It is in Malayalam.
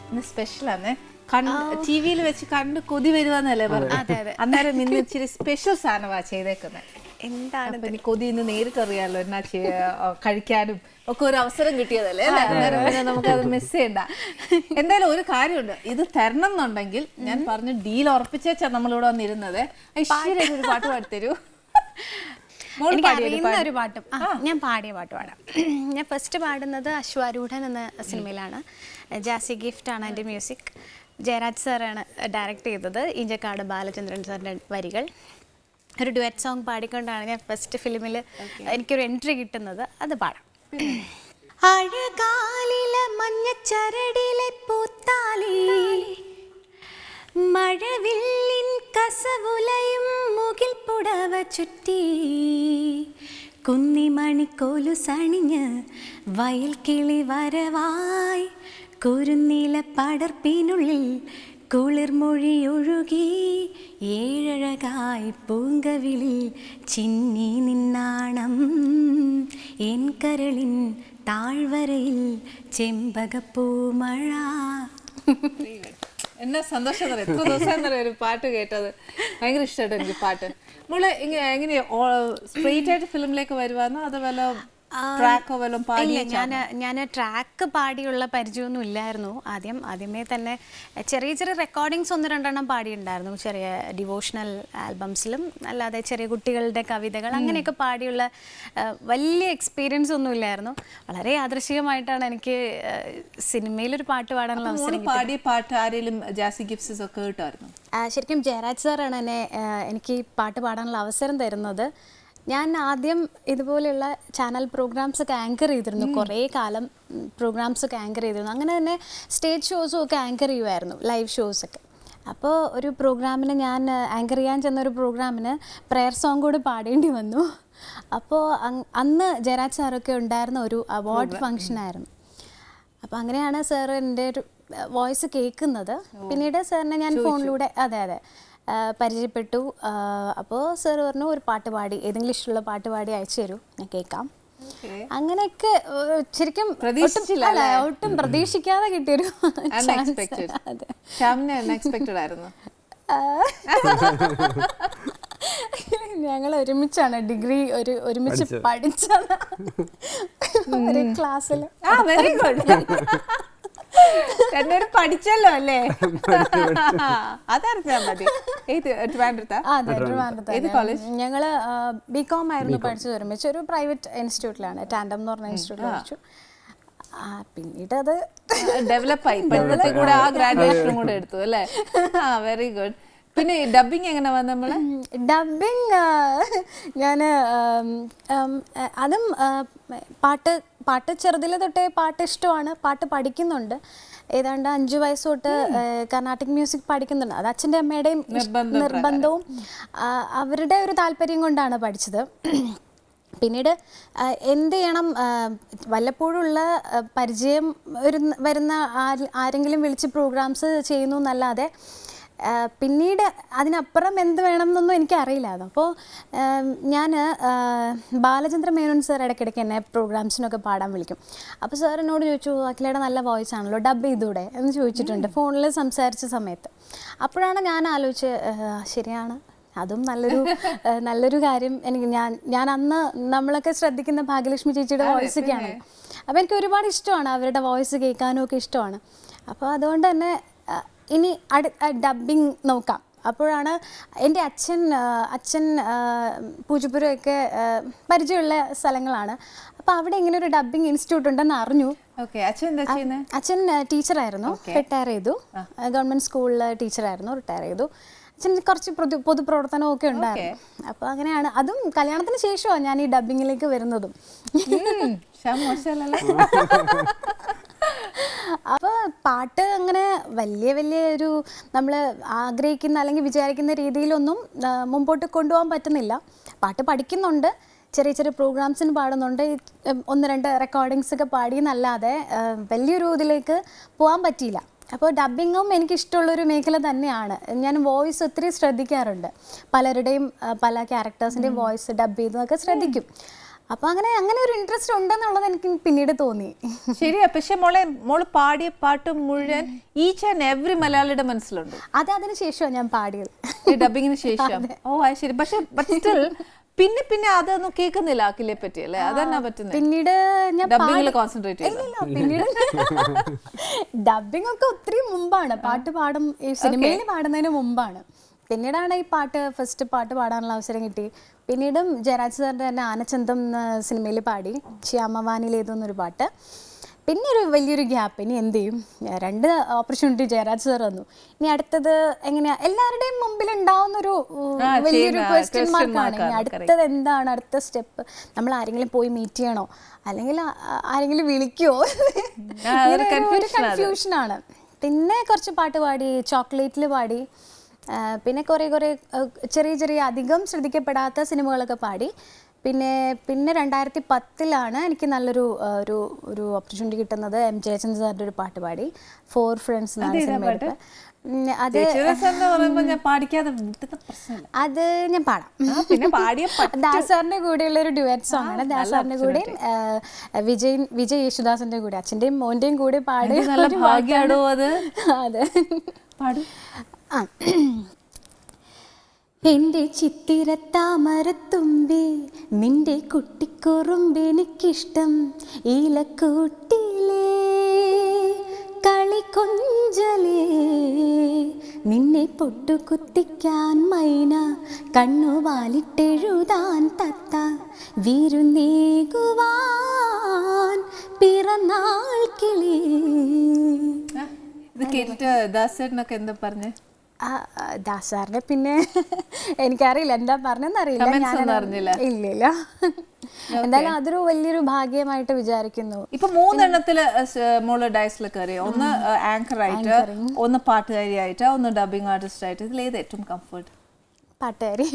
ഇന്ന് സ്പെഷ്യലാണ്. ടി വിയിൽ വെച്ച് കണ്ട് കൊതി വരുവാന്നല്ലേ പറഞ്ഞു. അന്നേരം ഇന്ന് ഇച്ചിരി സ്പെഷ്യൽ സാധനമാണ് ചെയ്തേക്കുന്നത്. എന്താണ് കൊതി ഇന്ന് നേരിട്ട് അറിയാലോ, എന്നാ കഴിക്കാനും ഒക്കെ ഒരു അവസരം കിട്ടിയതല്ലേ. അന്നേരം പിന്നെ നമുക്കത് മിസ് ചെയ്യണ്ട. എന്തായാലും ഒരു കാര്യമുണ്ട്, ഇത് തരണം എന്നുണ്ടെങ്കിൽ ഞാൻ പറഞ്ഞു ഡീൽ ഉറപ്പിച്ചാ നമ്മളിവിടെ വന്നിരുന്നത്. ഐശ്വര്യ ഒരു പാട്ട് പാടിത്തരൂ. ഒരു പാട്ടും ഞാൻ പാടിയ പാട്ട് പാടാം. ഞാൻ ഫസ്റ്റ് പാടുന്നത് അശ്വാരൂഢൻ എന്ന സിനിമയിലാണ്. ജാസി ഗിഫ്റ്റ് ആണ് എൻ്റെ മ്യൂസിക്. ജയരാജ് സാറാണ് ഡയറക്റ്റ് ചെയ്തത്. ഇഞ്ചക്കാട് ബാലചന്ദ്രൻ സാറിൻ്റെ വരികൾ. ഒരു ഡുവറ്റ് സോങ് പാടിക്കൊണ്ടാണ് ഞാൻ ഫസ്റ്റ് ഫിലിമിൽ എനിക്കൊരു എൻട്രി കിട്ടുന്നത്. അത് പാടാം. അഴകാലിലെ മഞ്ഞച്ചരടിലെ പൂത്താലി, മഴവില്ലിൻ കസവുലയും മുകിൽ പുടവ ചുറ്റി, കുന്നിമണിക്കോലു സണിഞ്ഞ് വയൽ കിളി വരവായി, കുരുന്നീല പടർപ്പിനുള്ളിൽ കുളിർമൊഴി ഒഴുകി, ഏഴഴകായി പൂങ്കവിളിൽ ചിന്നി നിന്നാണം, എൻ കരളിൻ താഴ്വരയിൽ ചെമ്പകപ്പൂമഴ. എന്നാ സന്തോഷം പറയാം. എത്ര ദിവസം ഒരു പാട്ട് കേട്ടത്. ഭയങ്കര ഇഷ്ടമായിട്ട് എനിക്ക് പാട്ട്. നമ്മള് എങ്ങനെയാ സ്ട്രെയിറ്റ് ആയിട്ട് ഫിലിമിലേക്ക് വരുവാന്നോ അതോ വല്ല ട്രാക്കോ വല്ലതും പാടി? ഞാൻ ട്രാക്ക് പാടിയുള്ള പരിചയമൊന്നും ഇല്ലായിരുന്നു. ആദ്യമേ തന്നെ ചെറിയ ചെറിയ റെക്കോർഡിങ്സ് 1-2 പാടിയിട്ടുണ്ടായിരുന്നു. ചെറിയ ഡിവോഷണൽ ആൽബംസിലും അല്ലാതെ ചെറിയ കുട്ടികളുടെ കവിതകൾ അങ്ങനെയൊക്കെ പാടിയുള്ള വലിയ എക്സ്പീരിയൻസ് ഒന്നും ഇല്ലായിരുന്നു. വളരെ യാദൃശ്ചികമായിട്ടാണ് എനിക്ക് സിനിമയിലൊരു പാട്ട് പാടാനുള്ള അവസരം. പാടിയ പാട്ട് ആരെങ്കിലും ജാസി ഗിഫ്റ്റ്സ് ഒക്കെ കേട്ടായിരുന്നു? ശരിക്കും ജയരാജ് സാറാണ് എനിക്ക് ഈ പാട്ട് പാടാനുള്ള അവസരം തരുന്നത്. ഞാൻ ആദ്യം ഇതുപോലെയുള്ള ചാനൽ പ്രോഗ്രാംസ് ഒക്കെ ആങ്കർ ചെയ്തിരുന്നു. കുറേ കാലം പ്രോഗ്രാംസ് ഒക്കെ ആങ്കർ ചെയ്തിരുന്നു. അങ്ങനെ തന്നെ സ്റ്റേജ് ഷോസും ഒക്കെ ആങ്കർ ചെയ്യുമായിരുന്നു, ലൈവ് ഷോസൊക്കെ. അപ്പോൾ ഒരു പ്രോഗ്രാമിന് ഞാൻ ആങ്കർ ചെയ്യാൻ ചെന്നൊരു പ്രോഗ്രാമിന് പ്രെയർ സോങ് കൂടി പാടേണ്ടി വന്നു. അപ്പോൾ അന്ന് ജയരാജ് സാറൊക്കെ ഉണ്ടായിരുന്ന ഒരു അവാർഡ് ഫംഗ്ഷനായിരുന്നു. അപ്പോൾ അങ്ങനെയാണ് സാർ എൻ്റെ ഒരു വോയിസ് കേൾക്കുന്നത്. പിന്നീട് സാറിനെ ഞാൻ ഫോണിലൂടെ അതെ പരിചയപ്പെട്ടു. അപ്പോൾ സാർ പറഞ്ഞു ഒരു പാട്ട് പാടി, ഏതെങ്കിലും ഇഷ്ടമുള്ള പാട്ട് പാടി അയച്ചു തരൂ, ഞാൻ കേൾക്കാം. അങ്ങനെയൊക്കെ ശരിക്കും ഒട്ടും പ്രതീക്ഷിക്കാതെ കിട്ടിയൊരു ഞങ്ങൾ ഒരുമിച്ചാണ് ഡിഗ്രി ഒരുമിച്ച് പഠിച്ചത് ഒരു ക്ലാസ്സിൽ. പഠിച്ചല്ലോ അല്ലേ? അതറിഞ്ഞാൽ മതി. ഞങ്ങള് ബികോം ആയിരുന്നു പഠിച്ചത് ഒരുമിച്ച്. ഒരു പ്രൈവറ്റ് ഇൻസ്റ്റിറ്റ്യൂട്ടിലാണ്, ടാൻഡം എന്ന് പറഞ്ഞ ഇൻസ്റ്റിറ്റ്യൂട്ടിൽ പഠിച്ചു. പിന്നീട് അത് ഡെവലപ്പായി. കൂടെ ആ ഗ്രാജുവേഷൻ കൂടെ എടുത്തു അല്ലേ? Very good. പിന്നെ ഡബിങ് എങ്ങനെ വന്നു? നമ്മള് ഡബിങ് ഞാൻ അതും പാട്ട് ചെറുതിലെ തൊട്ടേ പാട്ട് ഇഷ്ടമാണ്. പാട്ട് പഠിക്കുന്നുണ്ട്. ഏതാണ്ട് 5 വയസ്സ് തൊട്ട് കർണാട്ടിക് മ്യൂസിക് പഠിക്കുന്നുണ്ട്. അത് അച്ഛൻ്റെ അമ്മയുടെയും നിർബന്ധവും അവരുടെ ഒരു താല്പര്യം കൊണ്ടാണ് പഠിച്ചത്. പിന്നീട് എന്ത് ചെയ്യണം, വല്ലപ്പോഴുള്ള പരിചയം വരുന്ന ആരെങ്കിലും വിളിച്ച് പ്രോഗ്രാംസ് ചെയ്യുന്നു എന്നല്ലാതെ പിന്നീട് അതിനപ്പുറം എന്ത് വേണം എന്നൊന്നും എനിക്കറിയില്ലായിരുന്നു. അപ്പോൾ ഞാൻ ബാലചന്ദ്ര മേനോൻ സാർ ഇടയ്ക്കിടയ്ക്ക് എന്നെ പ്രോഗ്രാംസിനൊക്കെ പാടാൻ വിളിക്കും. അപ്പോൾ സാർ എന്നോട് ചോദിച്ചു, അഖിലയുടെ നല്ല വോയിസ് ആണല്ലോ, ഡബ് ചെയ്തൂടെ എന്ന് ചോദിച്ചിട്ടുണ്ട് ഫോണിൽ സംസാരിച്ച സമയത്ത്. അപ്പോഴാണ് ഞാൻ ആലോചിച്ച്, ശരിയാണ്, അതും നല്ലൊരു കാര്യം. ഞാൻ അന്ന് നമ്മളൊക്കെ ശ്രദ്ധിക്കുന്ന ഭാഗ്യലക്ഷ്മി ചേച്ചിയുടെ വോയിസൊക്കെയാണ്. അപ്പോൾ എനിക്ക് ഒരുപാട് ഇഷ്ടമാണ്, അവരുടെ വോയിസ് കേൾക്കാനും ഒക്കെ ഇഷ്ടമാണ്. അപ്പോൾ അതുകൊണ്ട് തന്നെ ഇനി ഡബ്ബിങ് നോക്കാം. അപ്പോഴാണ് എൻ്റെ അച്ഛൻ പൂജപ്പുരമൊക്കെ പരിചയമുള്ള സ്ഥലങ്ങളാണ്. അപ്പോൾ അവിടെ ഇങ്ങനെ ഒരു ഡബ്ബിങ് ഇൻസ്റ്റിറ്റ്യൂട്ട് ഉണ്ടെന്ന് അറിഞ്ഞു. അച്ഛൻ ടീച്ചറായിരുന്നു, റിട്ടയർ ചെയ്തു. ഗവൺമെൻറ് സ്കൂളിൽ ടീച്ചറായിരുന്നു, റിട്ടയർ ചെയ്തു. അച്ഛൻ കുറച്ച് പൊതുപ്രവർത്തനമൊക്കെ ഉണ്ടായിരുന്നു. അപ്പോൾ അങ്ങനെയാണ്, അതും കല്യാണത്തിന് ശേഷമാണ് ഞാൻ ഈ ഡബ്ബിങ്ങിലേക്ക് വരുന്നതും. അപ്പോൾ പാട്ട് അങ്ങനെ വലിയ ഒരു നമ്മൾ ആഗ്രഹിക്കുന്ന അല്ലെങ്കിൽ വിചാരിക്കുന്ന രീതിയിലൊന്നും മുമ്പോട്ട് കൊണ്ടുപോകാൻ പറ്റുന്നില്ല. പാട്ട് പഠിക്കുന്നുണ്ട്, ചെറിയ പ്രോഗ്രാംസിന് പാടുന്നുണ്ട്, 1-2 റെക്കോർഡിങ്സ് ഒക്കെ പാടിയെന്നല്ലാതെ വലിയൊരു ഇതിലേക്ക് പോകാൻ പറ്റിയില്ല. അപ്പോൾ ഡബ്ബിങ്ങും എനിക്കിഷ്ടമുള്ളൊരു മേഖല തന്നെയാണ്. ഞാൻ വോയിസ് ഒത്തിരി ശ്രദ്ധിക്കാറുണ്ട്. പലരുടെയും പല ക്യാരക്ടേഴ്സിൻ്റെയും വോയിസ് ഡബ് ചെയ്തതൊക്കെ ശ്രദ്ധിക്കും. അപ്പോൾ അങ്ങനെ ഒരു ഇൻട്രസ്റ്റ് ഉണ്ടെന്നുള്ളത് എനിക്ക് പിന്നീട് തോന്നി. ശരിയാ. പക്ഷെ മോള് പാടിയ പാട്ട് മുഴുവൻ ഈച്ച് ആൻഡ് എവറി മലയാളിയുടെ മനസ്സിലുണ്ട്. അതിന് ശേഷമാണ് ഞാൻ പാടിയത്, ഡബിങ്ങിന് ശേഷം. ഓ അത് ശരി. പക്ഷെ സ്റ്റിൽ പിന്നെ അതൊന്നും കേൾക്കുന്നില്ല അഖിലെ പറ്റി അല്ലേ? അതെന്നാ പറ്റുന്നത്? പിന്നീട് ഞാൻ ഡബിങ്ങിൽ കോൺസെൻട്രേറ്റ് ചെയ്യില്ല. പിന്നീട് ഡബിങ് ഒക്കെ ഒത്തിരി മുമ്പാണ്, ഈ സിനിമയിൽ പാടുന്നതിന് മുമ്പാണ്. പിന്നീടാണ് ഈ ഫസ്റ്റ് പാട്ട് പാടാനുള്ള അവസരം കിട്ടി. പിന്നീടും ജയരാജ് സാറിൻ്റെ തന്നെ ആനച്ചന്തം സിനിമയിൽ പാടി, ശ്യാമവാനിലേതെന്നൊരു പാട്ട്. പിന്നെ ഒരു വലിയൊരു ഗ്യാപ്പ്. ഇനി എന്ത് ചെയ്യും? 2 ഓപ്പർച്യൂണിറ്റി ജയരാജ് സാർ തന്നു. ഇനി അടുത്തത് എങ്ങനെയാ? എല്ലാവരുടെയും മുമ്പിൽ ഉണ്ടാവുന്നൊരു വലിയൊരു ക്വസ്റ്റ്യൻ മാർക്കാണ്. ഇനി അടുത്തത് എന്താണ്, അടുത്ത സ്റ്റെപ്പ്? നമ്മൾ ആരെങ്കിലും പോയി മീറ്റ് ചെയ്യണോ, അല്ലെങ്കിൽ ആരെങ്കിലും വിളിക്കുമോ? ഒരു കൺഫ്യൂഷനാണ്. പിന്നെ കുറച്ച് പാട്ട് പാടി, ചോക്ലേറ്റിൽ പാടി. പിന്നെ കുറേ ചെറിയ അധികം ശ്രദ്ധിക്കപ്പെടാത്ത സിനിമകളൊക്കെ പാടി. പിന്നെ 2010 എനിക്ക് നല്ലൊരു ഒരു ഓപ്പർച്യൂണിറ്റി കിട്ടുന്നത്. എം ജയചന്ദ്രൻ സാറിൻ്റെ ഒരു പാട്ട് പാടി, 4 ഫ്രണ്ട്സ് എന്നാണ് സിനിമയുടെ. അത് ഞാൻ പാടാം. ദാസാറിന്റെ കൂടെയുള്ള ഒരു ഡ്യുവറ്റ് സോങ് ആണ്. ദാസാറിന്റെ കൂടെയും വിജയ് യേശുദാസിന്റെ കൂടെ, അച്ഛന്റെയും മോന്റെയും കൂടെ പാടി. അതെ. എൻ്റെ ചിത്തിരത്താമരത്തുമ്പി നിന്റെ കുട്ടിക്കുറുമ്പെനിക്കിഷ്ടം, ഈലക്കൂട്ടിലേ കളിക്കൊഞ്ചലേ നിന്നെ പൊട്ടുകുത്തിക്കാൻ മൈന, കണ്ണുവാലിട്ടെഴുതാൻ തത്ത, വിരുന്നേകുവാൻ പിറന്നാൾ കിളി. ഇത് കേട്ടിട്ട് ദാസേട്ടനൊക്കെ എന്താ പറഞ്ഞേ? ദാസാറിനെ പിന്നെ എനിക്കറിയില്ല എന്താ പറഞ്ഞെന്നറിയില്ല. ഇല്ല. എന്തായാലും അതൊരു വലിയൊരു ഭാഗ്യമായിട്ട് വിചാരിക്കുന്നു. ഇപ്പൊ 3 എണ്ണത്തില് മോള് ഡയസിൽ കയറിയോ? ഒന്ന് ആങ്കർ ആയിട്ട്, ഒന്ന് പാട്ടുകാരിയായിട്ട്, ഒന്ന് ഡബിങ് ആർട്ടിസ്റ്റ് ആയിട്ട്. ഇതിലേത് ഏറ്റവും കംഫർട്ട്? പാട്ടുകാരി.